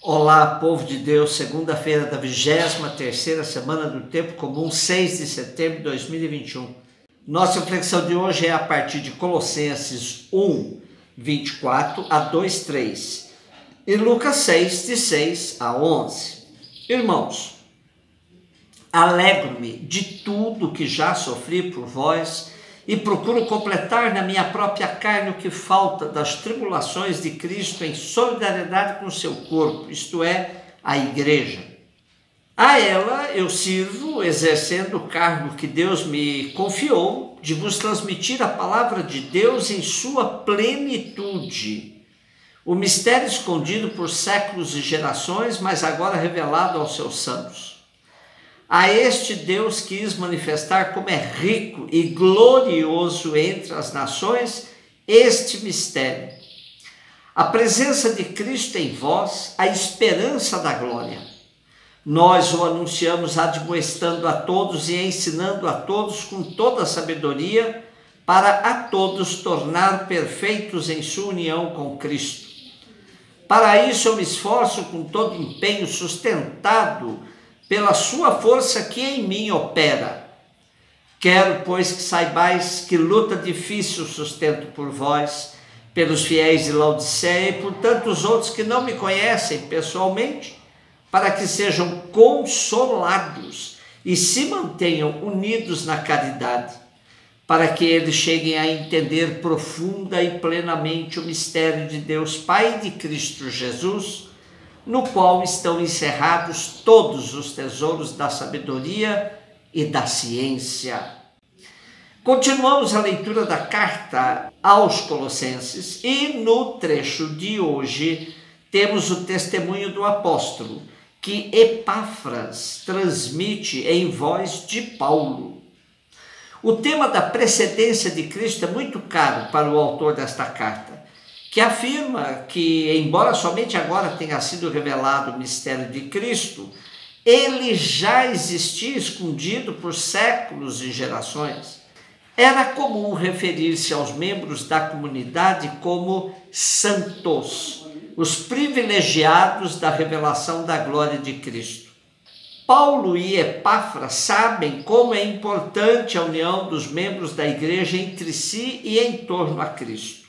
Olá, povo de Deus, segunda-feira da 23ª semana do Tempo Comum, 6 de setembro de 2021. Nossa reflexão de hoje é a partir de Colossenses 1, 24 a 2, 3 e Lucas 6, de 6 a 11. Irmãos, alegro-me de tudo que já sofri por vós e procuro completar na minha própria carne o que falta das tribulações de Cristo em solidariedade com o seu corpo, isto é, a igreja. A ela eu sirvo, exercendo o cargo que Deus me confiou, de vos transmitir a palavra de Deus em sua plenitude, o mistério escondido por séculos e gerações, mas agora revelado aos seus santos. A este Deus quis manifestar como é rico e glorioso entre as nações este mistério. A presença de Cristo em vós, a esperança da glória. Nós o anunciamos admoestando a todos e ensinando a todos com toda a sabedoria, para a todos tornar perfeitos em sua união com Cristo. Para isso eu me esforço com todo empenho, sustentado pela sua força que em mim opera. Quero, pois, que saibais que luta difícil sustento por vós, pelos fiéis de Laodiceia e por tantos outros que não me conhecem pessoalmente, para que sejam consolados e se mantenham unidos na caridade, para que eles cheguem a entender profunda e plenamente o mistério de Deus Pai e de Cristo Jesus, no qual estão encerrados todos os tesouros da sabedoria e da ciência. Continuamos a leitura da carta aos Colossenses e no trecho de hoje temos o testemunho do apóstolo que Epáfras transmite em voz de Paulo. O tema da precedência de Cristo é muito caro para o autor desta carta, que afirma que, embora somente agora tenha sido revelado o mistério de Cristo, ele já existia escondido por séculos e gerações. Era comum referir-se aos membros da comunidade como santos, os privilegiados da revelação da glória de Cristo. Paulo e Epáfras sabem como é importante a união dos membros da igreja entre si e em torno a Cristo.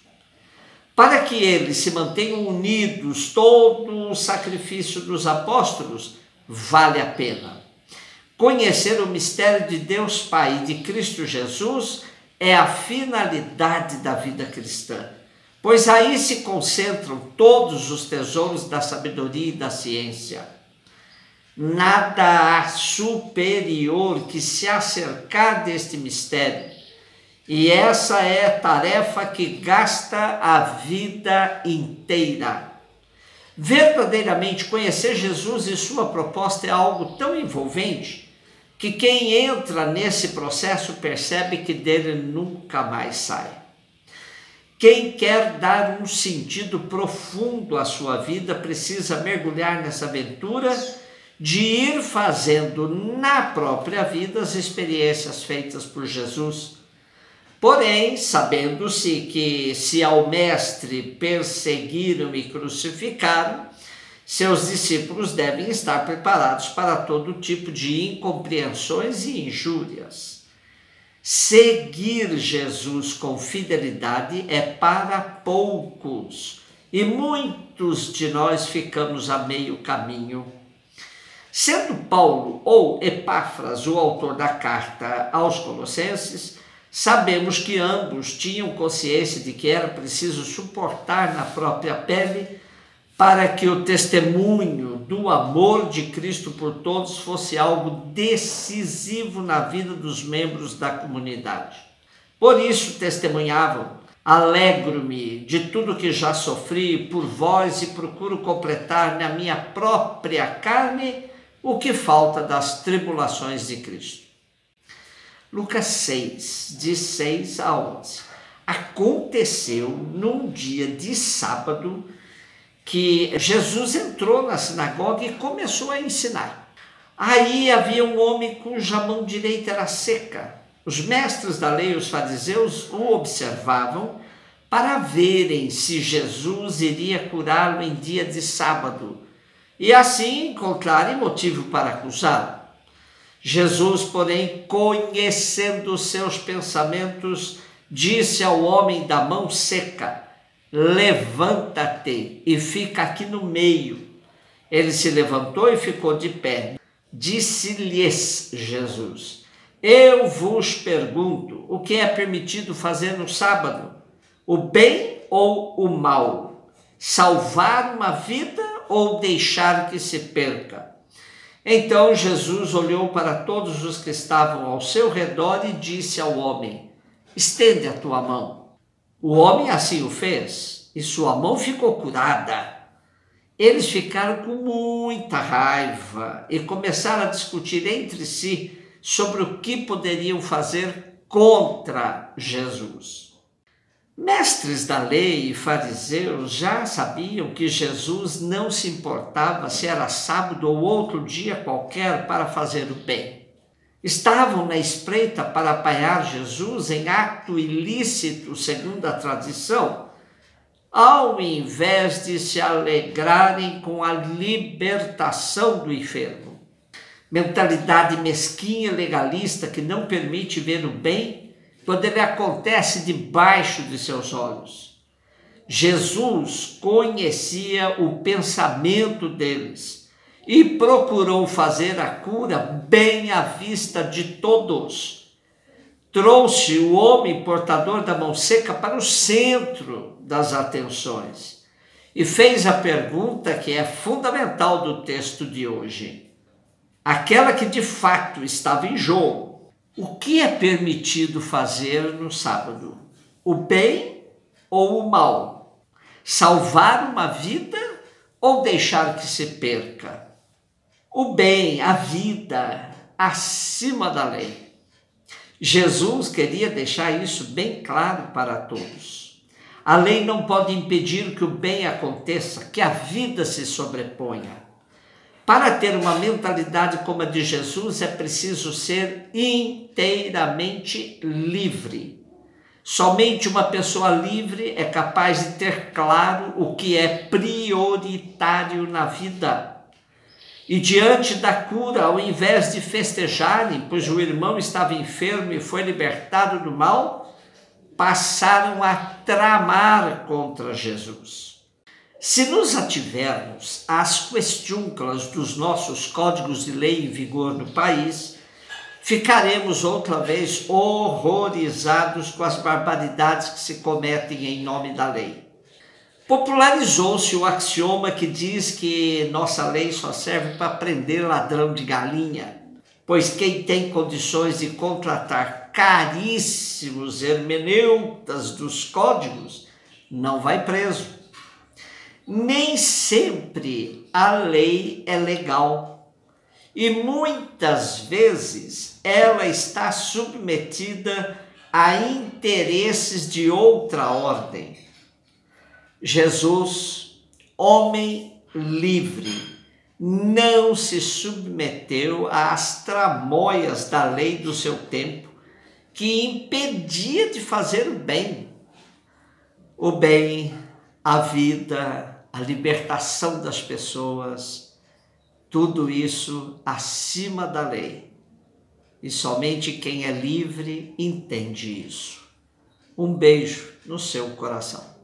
Para que eles se mantenham unidos, todo o sacrifício dos apóstolos vale a pena. Conhecer o mistério de Deus Pai e de Cristo Jesus é a finalidade da vida cristã, pois aí se concentram todos os tesouros da sabedoria e da ciência. Nada há superior que se acercar deste mistério, e essa é a tarefa que gasta a vida inteira. Verdadeiramente conhecer Jesus e sua proposta é algo tão envolvente que quem entra nesse processo percebe que dele nunca mais sai. Quem quer dar um sentido profundo à sua vida precisa mergulhar nessa aventura de ir fazendo na própria vida as experiências feitas por Jesus. Porém, sabendo-se que se ao mestre perseguiram e crucificaram, seus discípulos devem estar preparados para todo tipo de incompreensões e injúrias. Seguir Jesus com fidelidade é para poucos, e muitos de nós ficamos a meio caminho. Sendo Paulo ou Epáfras o autor da carta aos Colossenses, sabemos que ambos tinham consciência de que era preciso suportar na própria pele para que o testemunho do amor de Cristo por todos fosse algo decisivo na vida dos membros da comunidade. Por isso testemunhavam: alegro-me de tudo que já sofri por vós e procuro completar na minha própria carne o que falta das tribulações de Cristo. Lucas 6, de 6 a 11. Aconteceu num dia de sábado que Jesus entrou na sinagoga e começou a ensinar. Aí havia um homem cuja mão direita era seca. Os mestres da lei, os fariseus, o observavam para verem se Jesus iria curá-lo em dia de sábado, e assim encontrarem motivo para acusá-lo. Jesus, porém, conhecendo os seus pensamentos, disse ao homem da mão seca: levanta-te e fica aqui no meio. Ele se levantou e ficou de pé. Disse-lhes Jesus: eu vos pergunto, o que é permitido fazer no sábado? O bem ou o mal? Salvar uma vida ou deixar que se perca? Então Jesus olhou para todos os que estavam ao seu redor e disse ao homem: estende a tua mão. O homem assim o fez, e sua mão ficou curada. Eles ficaram com muita raiva e começaram a discutir entre si sobre o que poderiam fazer contra Jesus. Mestres da lei e fariseus já sabiam que Jesus não se importava se era sábado ou outro dia qualquer para fazer o bem. Estavam na espreita para apanhar Jesus em ato ilícito, segundo a tradição, ao invés de se alegrarem com a libertação do enfermo. Mentalidade mesquinha e legalista que não permite ver o bem quando ele acontece debaixo de seus olhos. Jesus conhecia o pensamento deles e procurou fazer a cura bem à vista de todos. Trouxe o homem portador da mão seca para o centro das atenções e fez a pergunta que é fundamental do texto de hoje, aquela que de fato estava em jogo. O que é permitido fazer no sábado? O bem ou o mal? Salvar uma vida ou deixar que se perca? O bem, a vida, acima da lei. Jesus queria deixar isso bem claro para todos. A lei não pode impedir que o bem aconteça, que a vida se sobreponha. Para ter uma mentalidade como a de Jesus, é preciso ser inteiramente livre. Somente uma pessoa livre é capaz de ter claro o que é prioritário na vida. E diante da cura, ao invés de festejarem, pois o irmão estava enfermo e foi libertado do mal, passaram a tramar contra Jesus. Se nos ativermos às questiúnculas dos nossos códigos de lei em vigor no país, ficaremos outra vez horrorizados com as barbaridades que se cometem em nome da lei. Popularizou-se o axioma que diz que nossa lei só serve para prender ladrão de galinha, pois quem tem condições de contratar caríssimos hermeneutas dos códigos não vai preso. Nem sempre a lei é legal e muitas vezes ela está submetida a interesses de outra ordem. Jesus, homem livre, não se submeteu às tramóias da lei do seu tempo, que impedia de fazer o bem. O bem, a vida, a libertação das pessoas, tudo isso acima da lei. E somente quem é livre entende isso. Um beijo no seu coração.